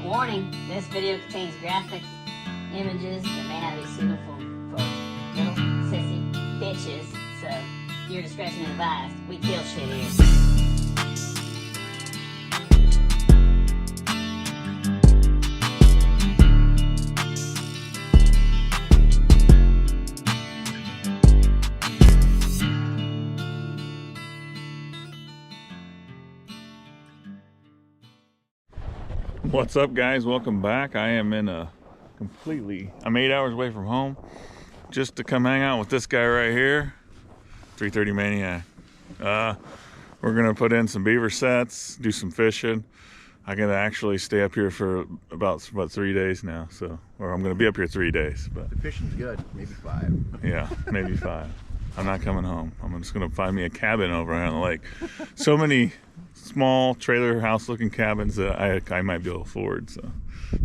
Warning, this video contains graphic images that may not be suitable for little sissy bitches, so your discretion is advised. We kill shit here. What's up, guys? Welcome back. I am in I'm 8 hours away from home just to come hang out with this guy right here, 330 Maniac. We're gonna put in some beaver sets, do some fishing. I gotta actually stay up here for about 3 days now, or I'm gonna be up here 3 days. But the fishing's good, maybe 5. Yeah, maybe 5. I'm not coming home. I'm just gonna find me a cabin over on the lake. So many small trailer house looking cabins that I might be able to afford, so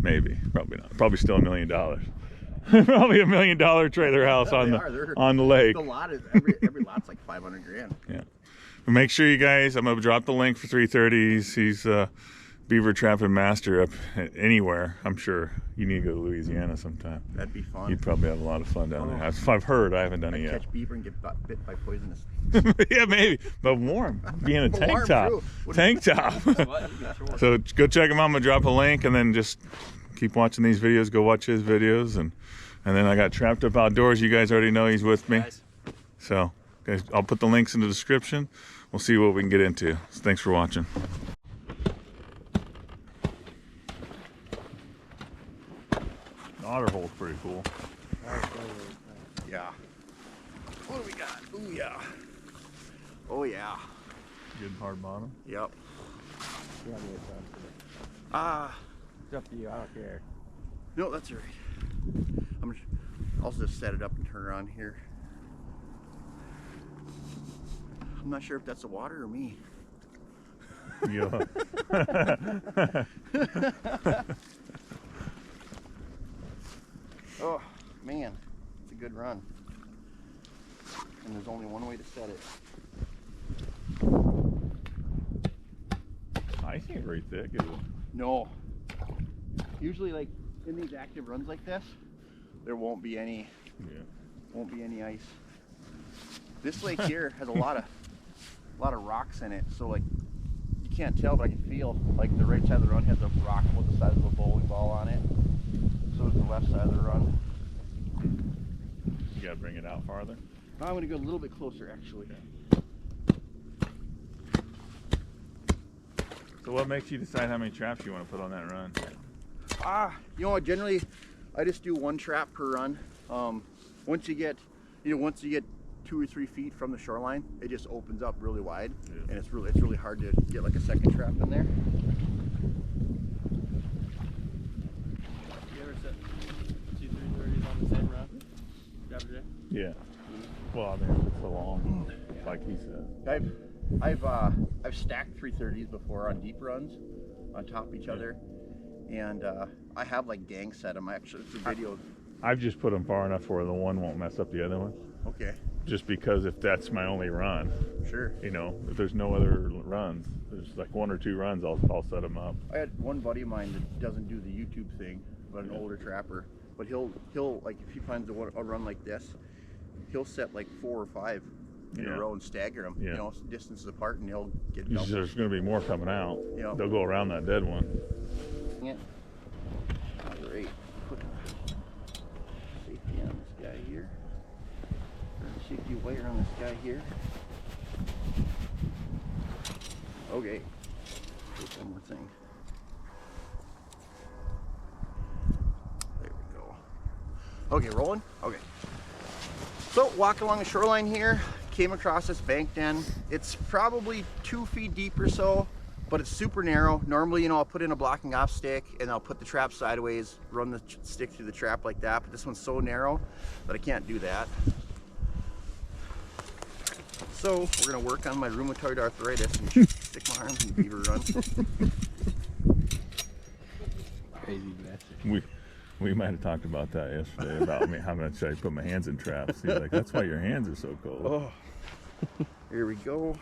maybe, probably not. Probably still $1 million. Probably $1 million trailer house on the lake. The lot is every lot's like 500 grand. Yeah. But make sure you guys, I'm gonna drop the link for 330s. He's beaver trapping master up anywhere. I'm sure you need to go to Louisiana sometime. That'd be fun. You'd probably have a lot of fun down there. I've heard. I haven't done it yet. Catch beaver and get bit by poisonous. Yeah, maybe, but warm. Be in a tank top. Tank top. So go check him out. I'm gonna drop a link, and then just keep watching these videos. Go watch his videos, and then I got Trapped Up Outdoors. You guys already know he's with me. So guys, I'll put the links in the description. We'll see what we can get into. So thanks for watching. The otter hole's pretty cool. Yeah. What do we got? Oh yeah. Oh yeah. Good hard bottom. Yep. It's up to you. I don't care. No, that's all right. I'll just set it up and turn around here. I'm not sure if that's the water or me. Yeah. Oh man, it's a good run. And there's only one way to set it. I think it's very thick, is it? No. Usually, like in these active runs like this, there won't be any. Yeah. Won't be any ice. This lake here has a lot of rocks in it, so like you can't tell, but I can feel like the right side of the run has a rock with the size of a bowling ball on it. So does the left side of the run. You gotta bring it out farther. I'm going to go a little bit closer, actually. So what makes you decide how many traps you want to put on that run? You know what? Generally, I just do 1 trap per run. Once you get 2 or 3 feet from the shoreline, it just opens up really wide, and it's really hard to get like a second trap in there. You ever set 2 330s on the same run? Yeah. Well, I mean, it's so long, like he said. I've stacked 330s before on deep runs, on top of each other, and I have like gang set them. Actually, it's a video. I've just put them far enough where the one won't mess up the other one. Okay. Just because if that's my only run, sure. You know, if there's no other runs, there's like 1 or 2 runs, I'll set them up. I had one buddy of mine that doesn't do the YouTube thing, but an older trapper. But he'll like if he finds a run like this, he'll set like 4 or 5 in a row and stagger them, you know, distances apart, and he'll get double. There's going to be more coming out. Yeah. They'll go around that dead one. Yeah. Great. Put safety on this guy here. Safety wire on this guy here. Okay. Just one more thing. There we go. Okay, rolling? Okay. So, walk along the shoreline here, came across this bank den. It's probably 2 feet deep or so, but it's super narrow. Normally, you know, I'll put in a blocking off stick and I'll put the trap sideways, run the stick through the trap like that, but this one's so narrow that I can't do that. So, we're gonna work on my rheumatoid arthritis and stick my arms in the beaver run. Crazy bastard. We might have talked about that yesterday, about me, how much I put my hands in traps. He's like, that's why your hands are so cold. Oh, here we go.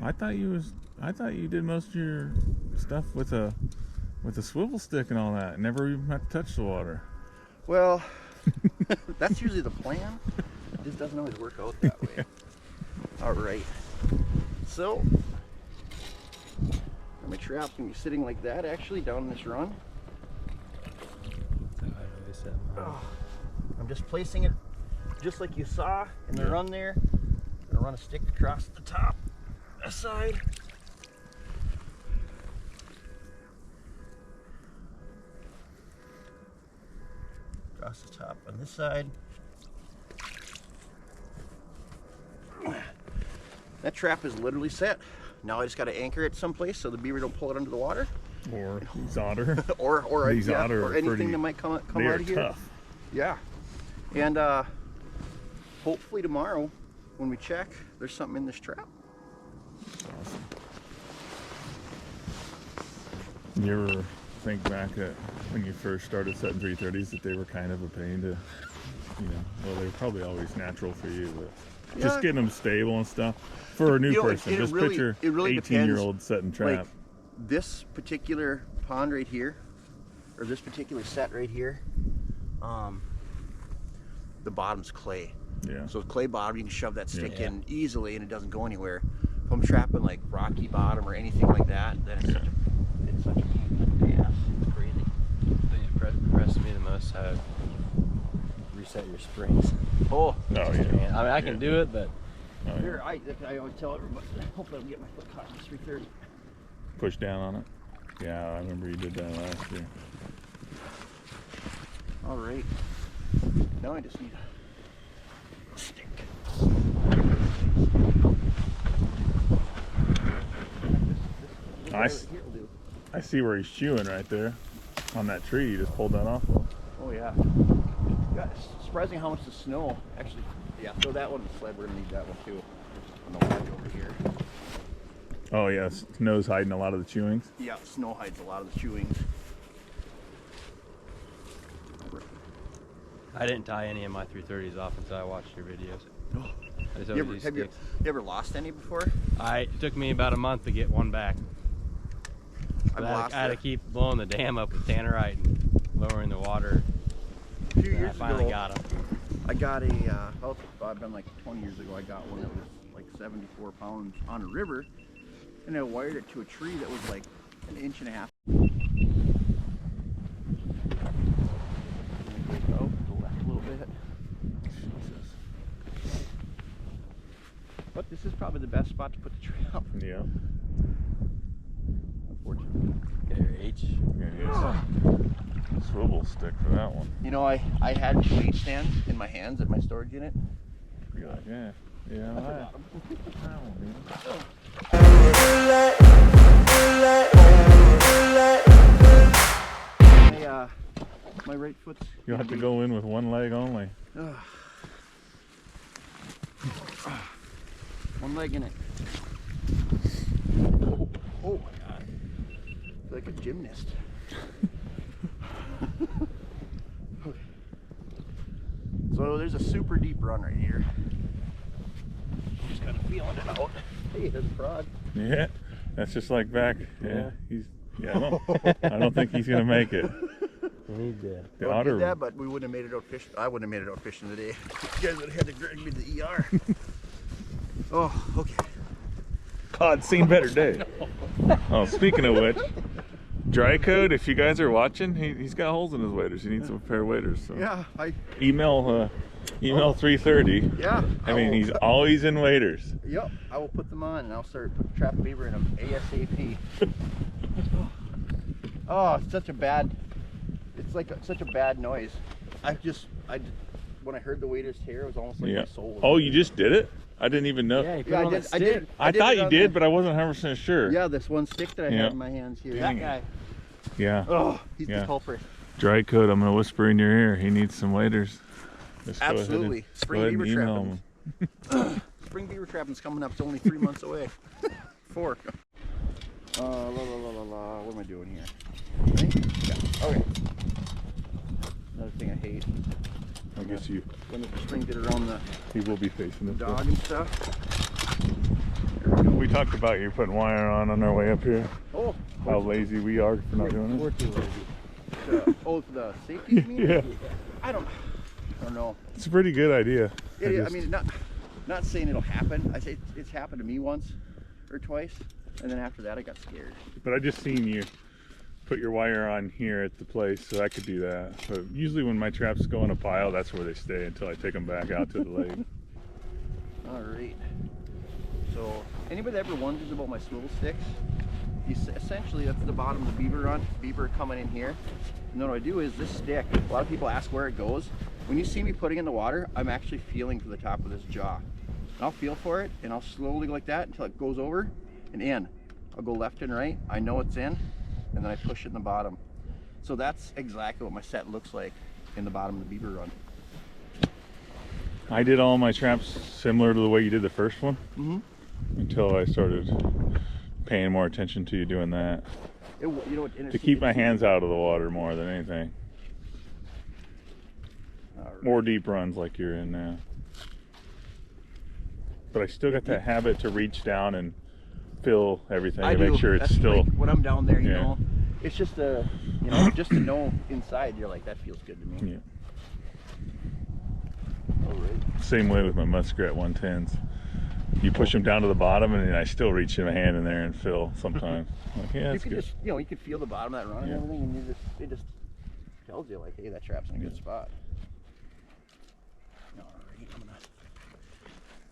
I thought you was I thought you did most of your stuff with a swivel stick and all that. Never even had to touch the water. Well, that's usually the plan. It just doesn't always work out that way. All right. So, my trap's gonna be sitting like that actually down this run. Oh, I'm just placing it just like you saw in the run there. I'm gonna run a stick across the top, this side. Across the top on this side. That trap is literally set. Now I just got to anchor it someplace so the beaver don't pull it under the water. Or these otter. or these otter or anything that might come out of here. Tough. Yeah. And hopefully tomorrow when we check, there's something in this trap. Awesome. You ever think back at when you first started setting 330s that they were kind of a pain to, well, they were probably always natural for you, but just getting them stable and stuff for a new person. Just picture 18-year-old setting trap. Like this particular pond right here, or this particular set right here, the bottom's clay. Yeah. So clay bottom, you can shove that stick in easily and it doesn't go anywhere. If I'm trapping like rocky bottom or anything like that, then it's such a pain in the ass. It's crazy. I think it impressed me the most how to reset your springs. Oh yeah. I mean, I can do it, but here, I always tell everybody, hopefully I can get my foot caught in this 330. Push down on it. Yeah, I remember you did that last year. All right. Now I just need a stick. I see where he's chewing right there on that tree. You just pulled that off. Oh yeah. God, it's surprising how much the snow actually. Yeah, throw that one in the sled. We're gonna need that one too. On the ledge over here. Oh yeah, snow's hiding a lot of the chewings. Yeah, snow hides a lot of the chewings. I didn't tie any of my 330s off until I watched your videos. I just You always use you sticks. ever lost any before? It took me about a month to get one back. I had to keep blowing the dam up with tannerite and lowering the water. A few years I finally ago, got them. I got a, I've been like 20 years ago, I got one that was like 74 pounds on a river, and I wired it to a tree that was like 1.5 inches. Oh, go left a little bit. Jesus. But this is probably the best spot to put the tree up. Yeah. Unfortunately. Get your H. Swivel stick for that one. You know, I had 2 weight stands in my hands at my storage unit. You're like, yeah, that one, My right foot's. You'll have to go in with one leg only. One leg in it. Oh my god. I feel like a gymnast. Okay. So there's a super deep run right here. Just kind of feeling it out. Hey, there's a frog. Yeah, that's just like back. Yeah, I don't think he's gonna make it. He did. The otter. Did that, but we wouldn't have made it out fishing. I wouldn't have made it out fishing today. You guys would have had to drag me to the ER. Oh, okay. God, seen better day. Oh, speaking of which, dry coat. If you guys are watching, he's got holes in his waders. He needs a pair of waders. So. Yeah, Email 330. Yeah. I mean, he's always in waders. Yep, I will put them on and I'll start trapping beaver in them ASAP. Oh, it's such a bad. It's like such a bad noise. When I heard the wader's tear, it was almost like my soul was. Oh, you just did it? I didn't even know. Yeah, you put Yeah, on I did. that I did. stick. I thought you did, but I wasn't 100% sure. Yeah, this one stick that I had in my hands here. That guy. Yeah. Oh, he's the culprit. Dry coat. I'm gonna whisper in your ear. He needs some waders. Just Absolutely. Spring beaver trapping. Spring beaver trapping's coming up. It's only 3 months away. 4. What am I doing here? Right? Yeah. Okay. Another thing I hate. I guess you. When the string get around the He will be facing this way. dog and stuff. There we go. We talked about you putting wire on our way up here. Oh. How lazy we are for not doing We're it. too lazy. The safety you mean? Yeah. I don't know. It's a pretty good idea. I mean, not saying it'll happen. I say it's happened to me once or twice, and then after that I got scared. But I just seen you put your wire on here at the place, so I could do that. But usually when my traps go in a pile, that's where they stay until I take them back out to the lake. All right. So anybody that ever wonders about my swivel sticks, essentially that's the bottom of the Beaver run. Beaver coming in here. And then what I do is this stick, a lot of people ask where it goes. When you see me putting in the water, I'm actually feeling for the top of this jaw. And I'll feel for it, and I'll slowly go like that until it goes over and in. I'll go left and right, I know it's in, and then I push it in the bottom. So that's exactly what my set looks like in the bottom of the Beaver run. I did all my traps similar to the way you did the first one, until I started paying more attention to you doing that. To keep my hands out of the water more than anything. Right. More deep runs like you're in now. But I still got that habit to reach down and feel everything to make sure it's still. Like when I'm down there, you know, it's just just to know inside, you're like, that feels good to me. Yeah. All right. Same way with my muskrat 110s. You push them down to the bottom, and then I still reach my hand in there and feel sometimes. Like, yeah, that's good. You can feel the bottom of that run and everything, and it just tells you like, hey, that trap's in a good spot. All right,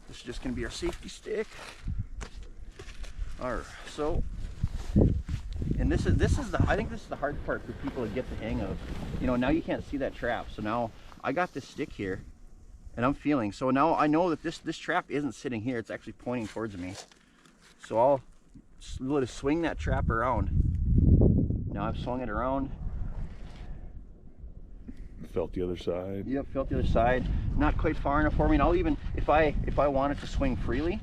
this is just gonna be our safety stick. All right, so, and I think this is the hard part for people to get the hang of. Now you can't see that trap, so now I got this stick here. And I'm feeling, so now I know that this trap isn't sitting here, it's actually pointing towards me. So I'll literally swing that trap around. Now I've swung it around. Felt the other side. Yep, felt the other side. Not quite far enough for me, and I'll even, if I want it to swing freely,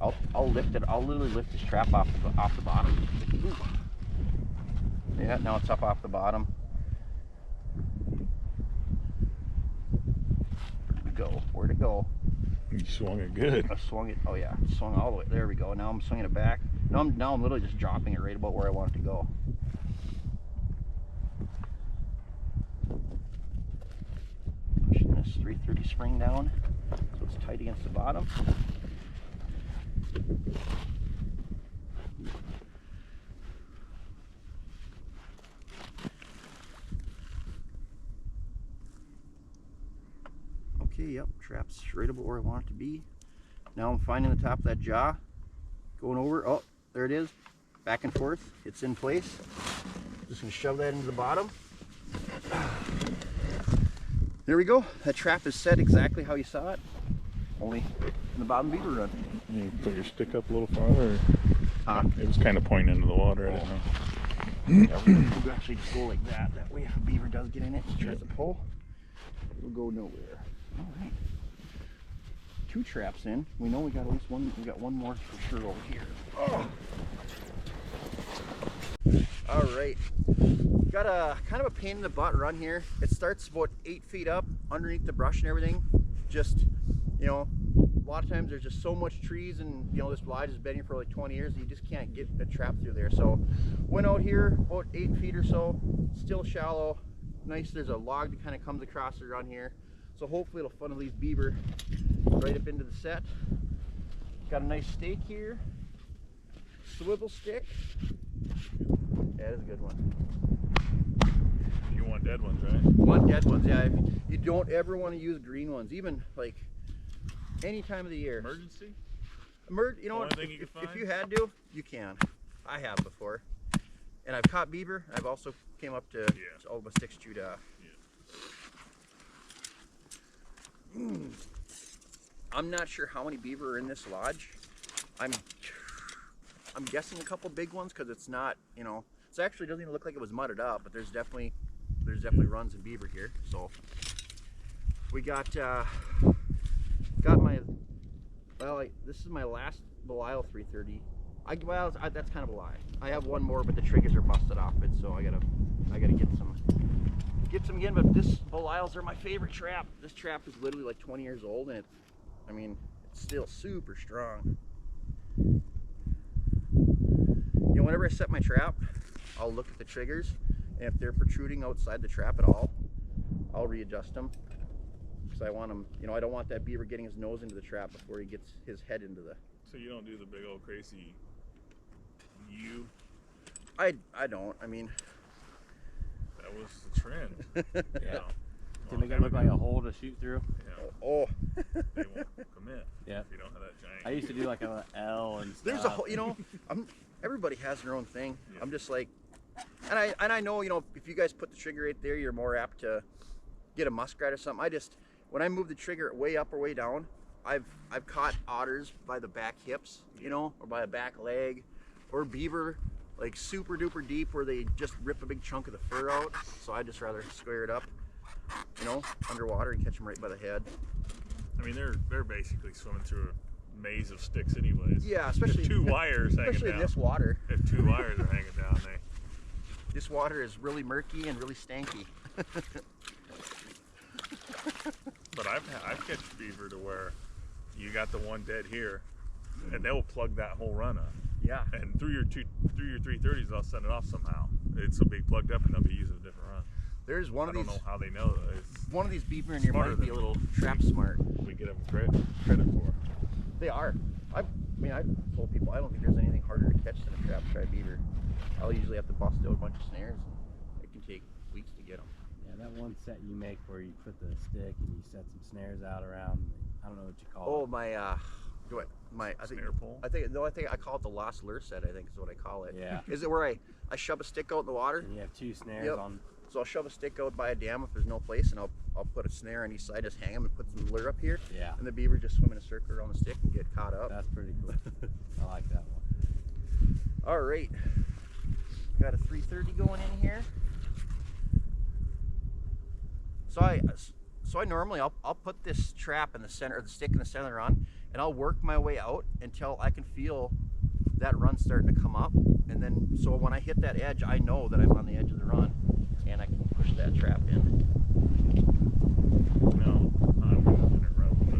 I'll lift it, I'll literally lift this trap off the bottom. Ooh. Yeah, now it's up off the bottom. Where'd it go? You swung it good. I swung it. Oh yeah, swung all the way. There we go. Now I'm swinging it back. Now I'm literally just dropping it right about where I want it to go. Pushing this 330 spring down so it's tight against the bottom. Okay, yep, trap's right about where I want it to be. Now I'm finding the top of that jaw, going over, oh, there it is, back and forth, it's in place. Just gonna shove that into the bottom. There we go, that trap is set exactly how you saw it, only in the bottom Beaver run. You put your stick up a little farther? It was kind of pointing into the water, I didn't know. Yeah, we'll actually just go like that, that way if a beaver does get in it and tries to pull, it'll go nowhere. All right, 2 traps in. We know we got at least one. We got one more for sure over here. Oh. All right, got a kind of a pain in the butt run here. It starts about 8 feet up underneath the brush and everything. Just, a lot of times there's just so much trees, and this lodge has been here for like 20 years. You just can't get a trap through there. So went out here about 8 feet or so. Still shallow. Nice. There's a log that kind of comes across the run here. So hopefully it'll funnel these beaver right up into the set. Got a nice stake here. Swivel stick. That is a good one. You want dead ones, right? Want dead ones, yeah. You don't ever want to use green ones, even like any time of the year. Emergency? You know what? If you had to, you can. I have before. And I've caught beaver. I've also came up to all my sticks chewed off. I'm not sure how many beaver are in this lodge. I'm guessing a couple big ones because it's not, it actually doesn't even look like it was mudded up, but there's definitely runs in beaver here. So we got my, this is my last Belial 330. That's kind of a lie. I have one more, but the triggers are busted off it, so I gotta get some again. But this Belials are my favorite trap. This trap is literally like 20 years old, and it's still super strong. whenever I set my trap, I'll look at the triggers, and if they're protruding outside the trap at all, I'll readjust them. Because I want him, you know, I don't want that beaver getting his nose into the trap before he gets his head into the... So you don't do the big old crazy U? I don't. I mean... That was the trend. Yeah. To make it look like a hole to shoot through. Yeah. Oh. They won't commit. Yeah. If you don't have that giant. I used to do like a L and stuff. There's a whole, you know, everybody has their own thing. Yeah. I'm just like, and I know, you know, if you guys put the trigger right there, you're more apt to get a muskrat or something. When I move the trigger way up or way down, I've caught otters by the back hips, you know, or by a back leg, or beaver like super duper deep where they just rip a big chunk of the fur out. So I just rather square it up, you know, underwater and catch them right by the head. I mean, they're basically swimming through a maze of sticks anyways. Yeah, especially if two wires hanging down. Especially in this water. If 2 wires are hanging down, This water is really murky and really stanky. But I've catch beaver to where you got the one dead here, and they'll plug that whole run up. Yeah. And through your 330s, they'll send it off somehow. It'll be plugged up, and they'll be using a different run. There's one of these. I don't know how they know that. One of these beaver in here Smarter might be than a little trap smart. We get them credit for. They are. I've told people I don't think there's anything harder to catch than a trap try beaver. I'll usually have to bust out a bunch of snares, and it can take weeks to get them. Yeah, that one set you make where you put the stick and you set some snares out around. I don't know what you call it. Oh, I think Snare pole? I think I call it the lost lure set. I think is what I call it. Yeah. Is it where I shove a stick out in the water? And you have 2 snares Yep. on. So I'll shove a stick out by a dam if there's no place, and I'll put a snare on each side, just hang them and put some lure up here. Yeah. And the beaver just swim in a circle around the stick and get caught up. That's pretty cool. I like that one. All right. Got a 330 going in here. So I normally I'll put this trap in the center, or the stick in the center of the run, and I'll work my way out until I can feel that run starting to come up, and then so when I hit that edge, I know that I'm on the edge of the run, and I can push that trap in. No, I'm going to interrupt, but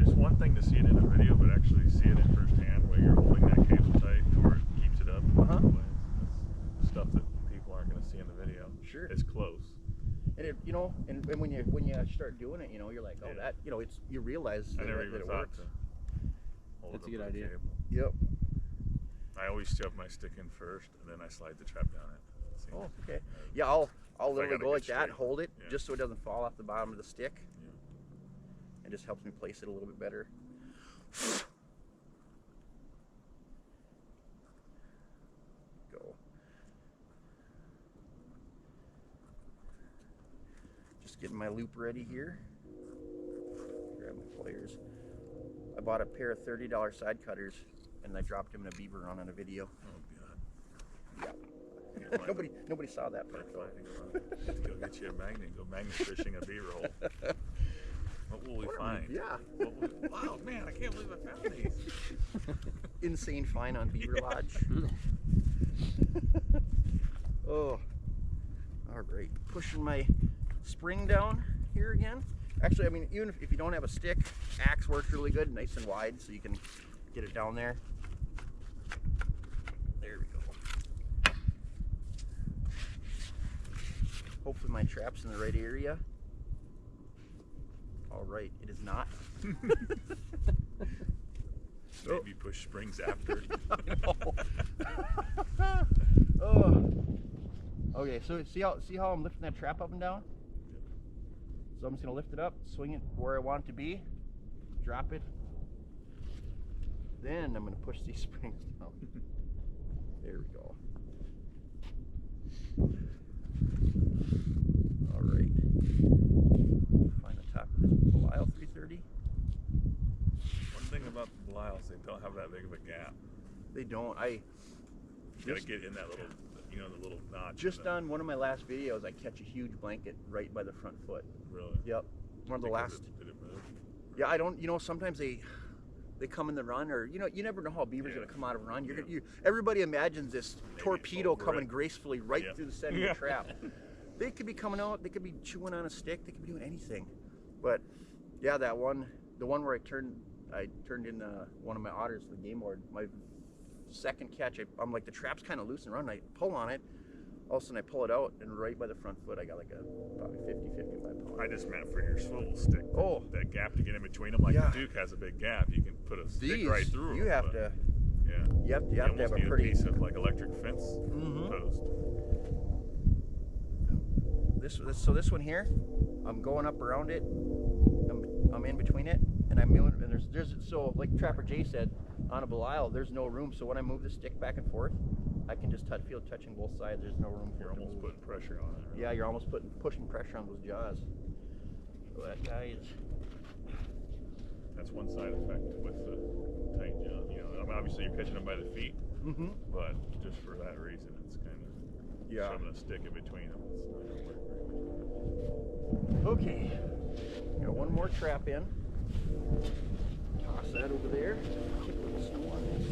it's one thing to see it in a video, but actually see it in firsthand where you're holding that cable tight to where it keeps it up. That's stuff that people aren't going to see in the video. Sure. It's close. And it, you know, and when you start doing it, you know, you're like, oh, Yeah. that, you know, you realize I never that even it thought works. to hold That's it a good up with idea. cable. Yep. I always shove my stick in first, and then I slide the trap down it. See? Oh, okay. Yeah, I'll literally gotta go get like that, straight. hold it, Yeah. just so it doesn't fall off the bottom of the stick. Yeah. It just helps me place it a little bit better. Go. Just getting my loop ready here. Grab my pliers. I bought a pair of $30 side cutters, and I dropped them in a beaver run on a video. Oh, God. Yeah. Yeah, mine Nobody saw that part though. Let's go get you a magnet. Go magnet fishing a beaver hole. What will we find? Yeah. Wow, man, I can't believe I found these. Insane find on Beaver Lodge. Oh. All right. Pushing my spring down here again. Actually, I mean, even if you don't have a stick, axe works really good, nice and wide, so you can get it down there. There we go. Hopefully my trap's in the right area. All right, it is not. Maybe push springs after. Oh. Okay, so see how I'm lifting that trap up and down? So I'm just gonna lift it up, swing it where I want it to be, drop it. Then I'm gonna push these springs down. There we go. All right. Find the top of this Belial 330. One thing about the Belials, they don't have that big of a gap. They don't. You gotta get in that little, the little notch. Just on one of my last videos, I catch a huge blanket right by the front foot. Really? Yep. One of the last. Did it move? Yeah, I don't. You know, sometimes they come in the run, or you never know how a beaver's gonna come out of a run. Everybody imagines this torpedo over coming it. gracefully right Yeah. through the center of the trap. They could be coming out. They could be chewing on a stick. They could be doing anything. But yeah, the one where I turned in one of my otters, the game board, my second catch, I'm like, the trap's kind of loose and run. I pull on it. All of a sudden I pull it out, and right by the front foot, I got like a probably 50, 55 pound. I just meant for your swivel stick. Oh. That gap to get in between them. Like Yeah. the Duke has a big gap. You can put a stick right through You them, have but, to. Yeah. You have to have a need pretty piece of like electric fence post. So this one here, I'm going up around it. I'm in between it, and I'm moving. And there's so like Trapper Jay said, on a Belial, there's no room. So when I move the stick back and forth, I can just feel touching both sides. There's no room for You're it to almost move. putting pressure on it. Right? Yeah, you're almost pushing pressure on those jaws. So that guy is. That's one side effect with the tight jaw. You know, I mean, obviously you're catching them by the feet, but just for that reason, it's kind of shoving a stick in between them. It's not gonna work very much. Okay, got one more trap in. Toss that over there. Check with the snow on this.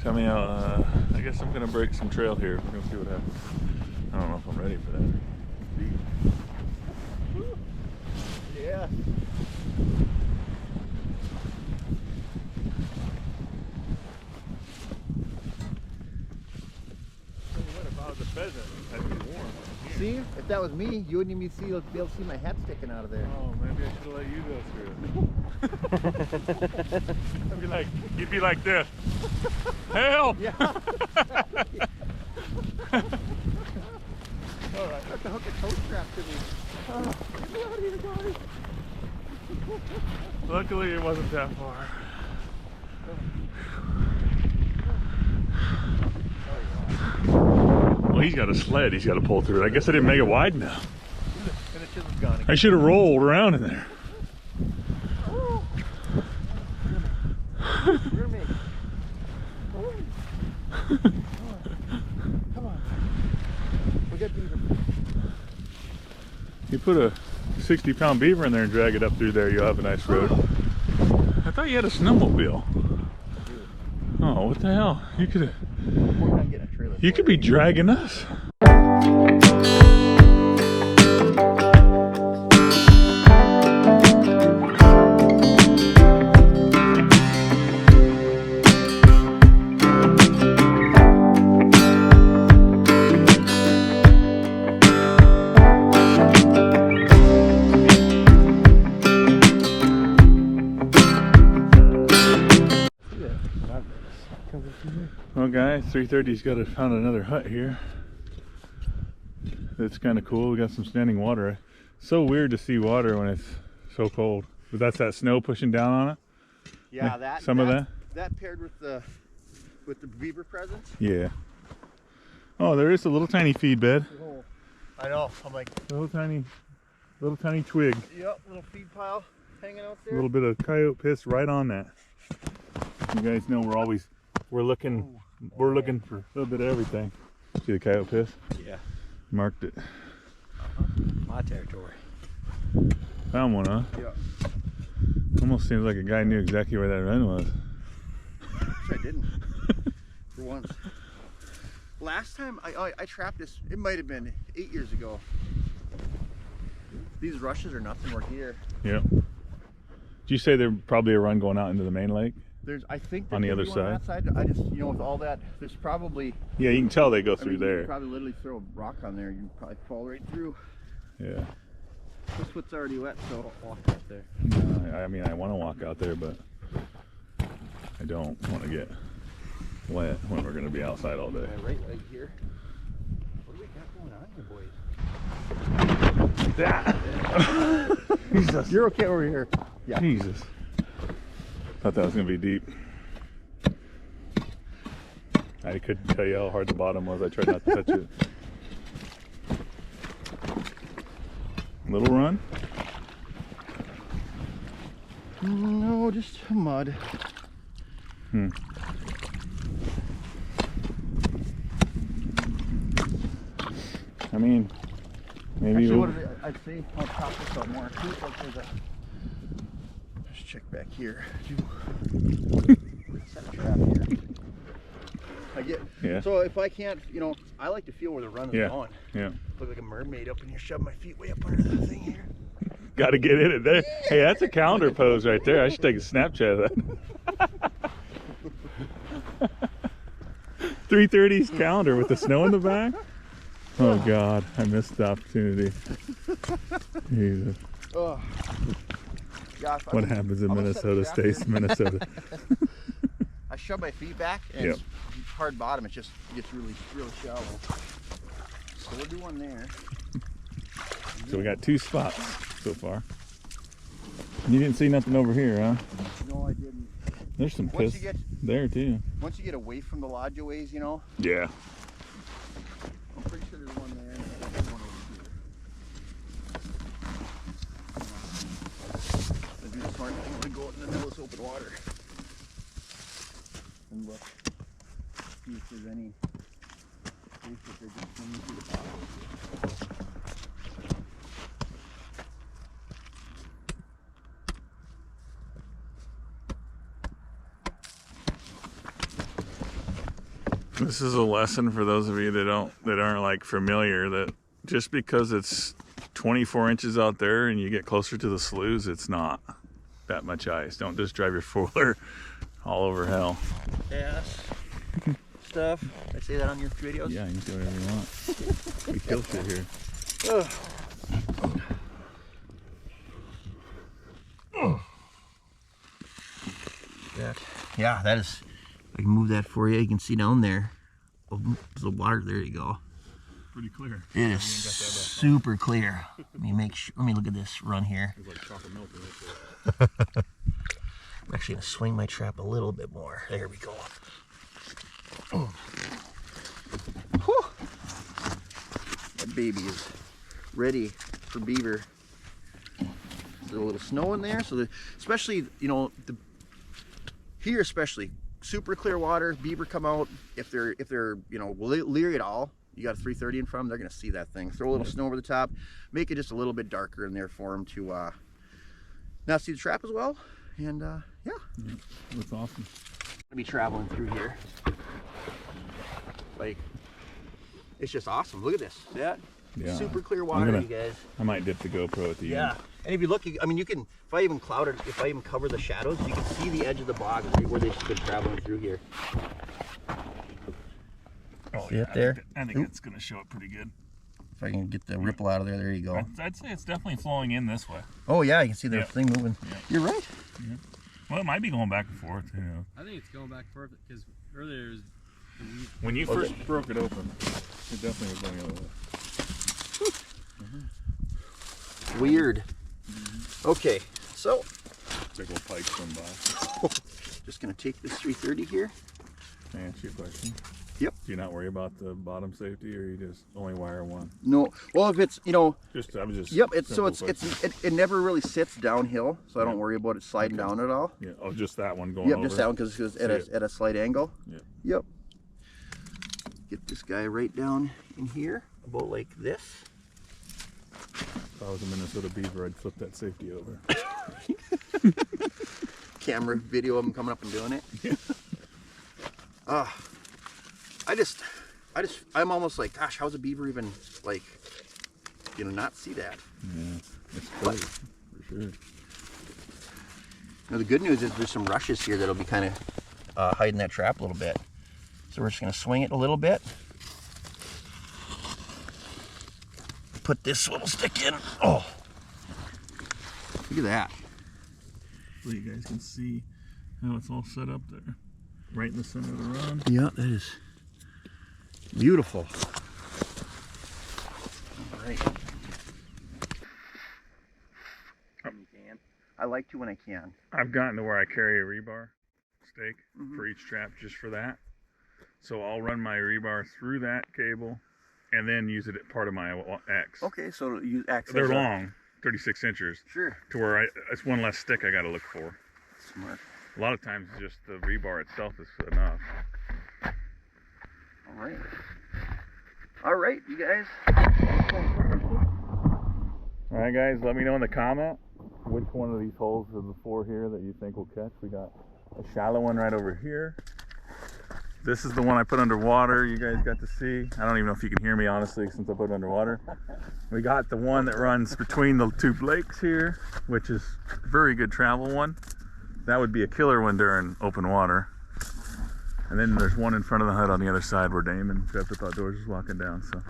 Coming out, I guess I'm gonna break some trail here. We're gonna see what happens. I don't know if I'm ready for that. Yeah. What about the pheasant? That'd be warm. See, if that was me, you wouldn't even be able to see my head sticking out of there. Oh, maybe I should have let you go through it. You'd be like this. Help! Yeah. All right. Have to hook a toe strap to me. Get me out of here, guys. Luckily, it wasn't that far. Well, he's got a sled. He's got to pull through it. I guess I didn't make it wide enough. And it's just gone again. I should have rolled around in there. You're me. Come on. We got Beaver. You put a 60-pound beaver in there and drag it up through there, you'll have a nice road. I thought you had a snowmobile. Oh, what the hell? You could be dragging us. Well guys, 3:30's found another hut here. That's kind of cool. We got some standing water. So weird to see water when it's so cold. But that's that snow pushing down on it? Yeah, of that? That paired with the beaver presence. Yeah. Oh, there is a little tiny feed bed. Oh, I know. I'm like Little tiny twig. yep, little feed pile hanging out A there. little bit of coyote piss right on that. You guys know we're looking for a little bit of everything. See the coyote piss? Yeah. Marked it. My territory. Found one, huh? Yeah. Almost seems like a guy knew exactly where that run was. I didn't. For once. Last time I trapped this, it might have been 8 years ago. These rushes are nothing. We're here. Yep. Did you say there's probably a run going out into the main lake? I think on the other On that side. I just, with all that, there's probably. Yeah, you can tell they go through You there. could probably literally throw a rock on there. You can probably fall right through. Yeah. This foot's already wet, so Walk out there. I mean, I want to walk out there, but I don't want to get wet when we're going to be outside all day. right here. What do we got going on here, boys? Jesus. You're okay over here. Yeah. Jesus. Thought that was going to be deep. I couldn't tell you how hard the bottom was. I tried not to touch it. Little run? No, just mud. I mean, maybe Actually, we'll... I'd say I'll top this out more. Let's check back here. Set a trap here. I get. Yeah. So if I can't, you know, I like to feel where the run is going. Yeah. Look like a mermaid up in here, shoving my feet way up under the thing here. Got to get in it there. Hey, that's a calendar pose right there. I should take a Snapchat of that. 3:30's calendar with the snow in the back. Oh God, I missed the opportunity. Jesus. Oh. Gosh, What happens in Minnesota stays Minnesota. I shove my feet back and it's hard bottom. It just gets really shallow. So we'll do one there. So we got 2 spots so far. You didn't see nothing over here, huh? No, I didn't. There's some piss there too. Once you get away from the lodge ways, you know. Yeah. I'm pretty sure there's one there and there's one over here. I do the smart thing when we go out in the middle of this open water. And look. See if there's any place that they're just swimming through the bottom. This is a lesson for those of you that aren't like familiar, that just because it's 24 inches out there and you get closer to the sloughs, it's not that much ice. Don't just drive your four-wheeler all over hell. Ass stuff. I say that on your videos? Yeah, you can do whatever you want. We kill shit here. Yeah, that is. I can move that for you. You can see down there. Oh, the water. There you go. Pretty clear. It is super clear. Let me make sure. Let me look at this run here. It's like chocolate milk in it. I'm actually gonna swing my trap a little bit more. There we go. Oh. Whew. That baby is ready for beaver. There's a little snow in there, so especially, you know, here especially, super clear water. Beaver come out if they're you know, leery at all. You got a 330 in front of them, they're gonna see that thing. Throw a little snow over the top, make it just a little bit darker in there for them to not see the trap as well. And yeah, That's awesome. I'll be traveling through here. Like, it's just awesome. Look at this. Yeah. Super clear water, you guys. I might dip the GoPro at the end. Yeah. And if you look, I mean, you can, if I even cover the shadows, you can see the edge of the bog where they've been traveling through here. Oh, See it there? I think it's going to show it pretty good. If I can get the ripple out of there, there you go. I'd say it's definitely flowing in this way. Oh yeah, you can see the thing moving. Yeah. You're right. Yeah. Well, it might be going back and forth, you know. I think it's going back and forth because earlier it was when you first broke it open, it definitely was going the other way. Weird. Okay, so Big old pike swim by. just gonna take this 330 here. Can I ask you a question? Yep. Do you not worry about the bottom safety, or you just only wire one? No. Well, if it's, you know. I was just. Yep. It never really sits downhill, so I don't worry about it sliding down at all. Yeah. Oh, just that one going. Yep. over. Just that one because it's at a slight angle. Yeah. Yep. Get this guy right down in here, about like this. If I was a Minnesota Beaver, I'd flip that safety over. Camera video of him coming up and doing it. Yeah. I'm almost like, gosh, how's a beaver even, like, you know, not see that? Yeah, it's cool, for sure. Now the good news is there's some rushes here that'll be kind of hiding that trap a little bit. So we're just gonna swing it a little bit. Put this little stick in. Oh, look at that. So you guys can see how it's all set up there. Right in the center of the run. Yeah, that is beautiful. All right. I like to when I can. I've gotten to where I carry a rebar stake for each trap just for that. So I'll run my rebar through that cable and then use it at part of my X. Okay, so you access. They're long, 36 inches. Sure. To where it's one less stick I got to look for. Smart. A lot of times just the rebar itself is enough. All right. All right, you guys. All right, guys, let me know in the comment which one of these holes of the 4 here that you think will catch. We got a shallow one right over here. This is the one I put underwater. You guys got to see. I don't even know if you can hear me, honestly, since I put it underwater. We got the one that runs between the 2 lakes here, which is a very good travel one. That would be a killer one during open water. And then there's one in front of the hut on the other side where Damon, Trapped Up Outdoors, is walking down. So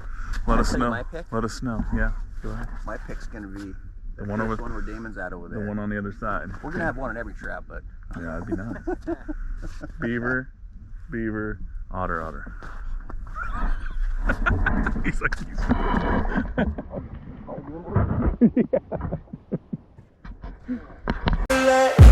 let us know. My pick? Let us know. Yeah, go ahead. My pick's gonna be The one over, one where Damon's at over there. The one on the other side. We're gonna have one in every trap, but yeah, that'd be nice. Beaver, beaver, otter, otter. He's like, yeah.